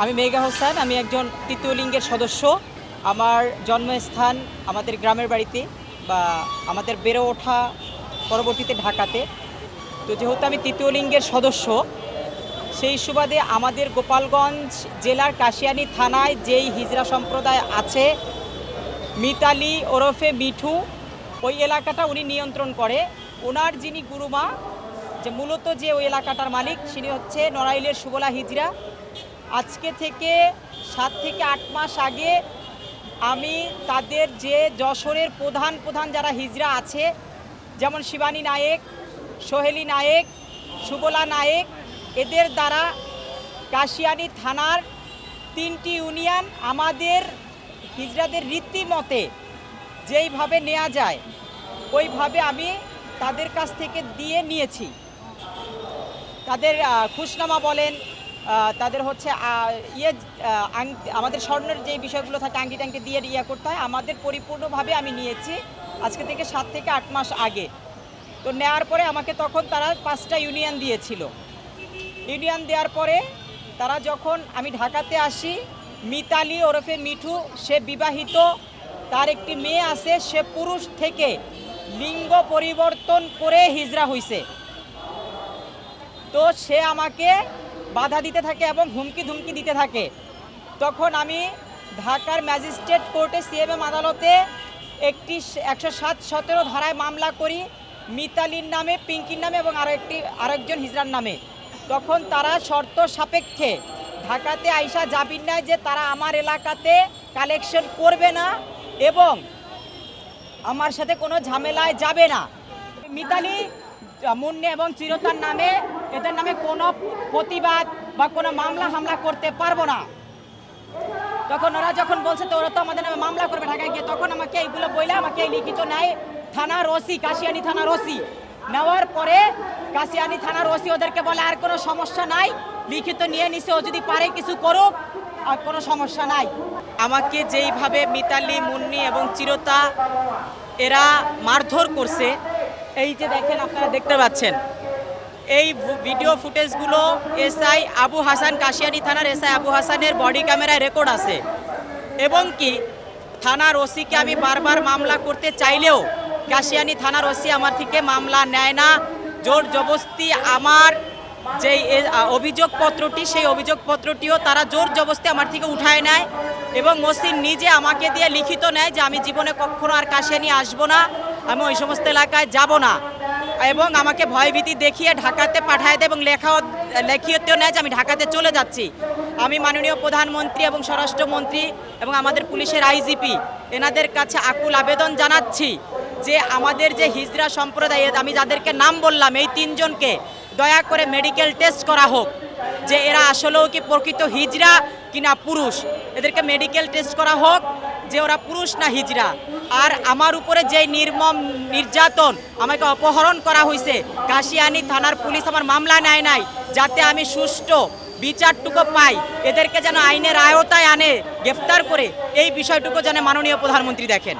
আমি মেঘা হোসেন, আমি একজন তৃতীয় লিঙ্গের সদস্য। আমার জন্মস্থান আমাদের গ্রামের বাড়িতে বা আমাদের বেড়ে ওঠা পরবর্তীতে ঢাকাতে। তো যেহেতু আমি তৃতীয় লিঙ্গের সদস্য, সেই সুবাদে আমাদের গোপালগঞ্জ জেলার কাশিয়ানী থানায় যেই হিজড়া সম্প্রদায় আছে, মিতালি ওরফে মিঠু, ওই এলাকাটা উনি নিয়ন্ত্রণ করে। ওনার যিনি গুরুমা, যে মূলত যে ওই এলাকাটার মালিক, তিনি হচ্ছে নড়াইলের সুবলা হিজড়া। আজকে থেকে 7 থেকে 8 মাস আগে আমি তাদের যে যশোরের প্রধান যারা হিজড়া আছে, যেমন শিবানী নায়েক, সোহেলি নায়েক, সুবলা নায়েক, এদের দ্বারা কাশিয়ানী থানার 3টি ইউনিয়ন আমাদের হিজড়াদের রীতিমতে যেইভাবে নেওয়া যায় ওইভাবে আমি তাদের কাছ থেকে দিয়ে নিয়েছি। তাদের খুশনামা বলেন, তাদের হচ্ছে আমাদের স্বর্ণের যে বিষয়গুলো থাকে, আংটি টাংটি দিয়ে করতে হয়, আমাদের পরিপূর্ণভাবে আমি নিয়েছি আজকে থেকে 7 থেকে 8 মাস আগে। তো নেওয়ার পরে আমাকে তখন তারা 5টা ইউনিয়ন দিয়েছিল। ইউনিয়ন দেওয়ার পরে তারা যখন আমি ঢাকাতে আসি, মিতালি ওরফে মিঠু, সে বিবাহিত, তার একটি মেয়ে আছে, সে পুরুষ থেকে লিঙ্গ পরিবর্তন করে হিজড়া হইছে। তো সে আমাকে বাধা দিতে থাকে এবং হুমকি ধুমকি দিতে থাকে। তখন আমি ঢাকার ম্যাজিস্ট্রেট কোর্টে সিএমএম আদালতে একটি 107-17 ধারায় মামলা করি, মিতালির নামে, পিঙ্কির নামে এবং আরেকজন হিজড়ার নামে। তখন তারা শর্ত সাপেক্ষে ঢাকাতে আইসা জামিন নেয় যে তারা আমার এলাকাতে কালেকশন করবে না এবং আমার সাথে কোনো ঝামেলায় যাবে না। মিতালি, মুন্নি এবং চিরতার নামে, এদের নামে কোনো প্রতিবাদ বা কোনো মামলা হামলা করতে পারবো না। তখন ওরা যখন বলছে তো ওরা তো আমাদের নামে মামলা করবে ঢাকায় গিয়ে, তখন আমাকে এইগুলো বইলে আমাকে লিখিত নেয় থানার ওসি, কাশিয়ানী থানার ওসি। নেওয়ার পরে কাশিয়ানী থানার ওসি ওদেরকে বলে আর কোনো সমস্যা নাই, লিখিত নিয়ে নিছে, ও যদি পারে কিছু করুক, আর কোনো সমস্যা নাই। আমাকে যেইভাবে মিতালি, মুন্নি এবং চিরতা এরা মারধর করছে, এই যে দেখেন, আপনারা দেখতে পাচ্ছেন এই ভিডিও ফুটেজগুলো এসআই আবু হাসান, কাশিয়ানী থানার এসআই আবু হাসানের বডি ক্যামেরায় রেকর্ড আছে। এবং কি থানার ওসিকে আমি বারবার মামলা করতে চাইলেও কাশিয়ানী থানার ওসি আমার থেকে মামলা নেয় না। জোর জবস্তি আমার যেই অভিযোগপত্রটি, সেই অভিযোগপত্রটিও তারা জোর জবস্তি আমার থেকে উঠায় নেয় এবং ওসি নিজে আমাকে দিয়ে লিখিত নেয় যে আমি জীবনে কখনো আর কাশিয়ানী আসবো না, আমি ওই সমস্ত এলাকায় যাব না, এবং আমাকে ভয়ভীতি দেখিয়ে ঢাকাতে পাঠায় দেয় এবং লেখিতেও নেয় যে আমি ঢাকাতে চলে যাচ্ছি। আমি মাননীয় প্রধানমন্ত্রী এবং স্বরাষ্ট্রমন্ত্রী এবং আমাদের পুলিশের আইজিপি এনাদের কাছে আকুল আবেদন জানাচ্ছি যে আমাদের যে হিজড়া সম্প্রদায়, আমি যাদেরকে নাম বললাম, এই 3 জনকে দয়া করে মেডিকেল টেস্ট করা হোক যে এরা আসলেও কি প্রকৃত হিজড়া কিনা পুরুষ। এদেরকে মেডিকেল টেস্ট করা হোক যে ওরা পুরুষ না হিজড়া। আর আমার উপরে যে নির্মম নির্যাতন, আমাকে অপহরণ করা হয়েছে, কাশিয়ানী থানার পুলিশ আমার মামলা নেয় নাই, যাতে আমি সুষ্ঠু বিচারটুকু পাই, এদেরকে যেন আইনের আওতায় আনে, গ্রেফতার করে, এই বিষয়টুকু যেন মাননীয় প্রধানমন্ত্রী দেখেন।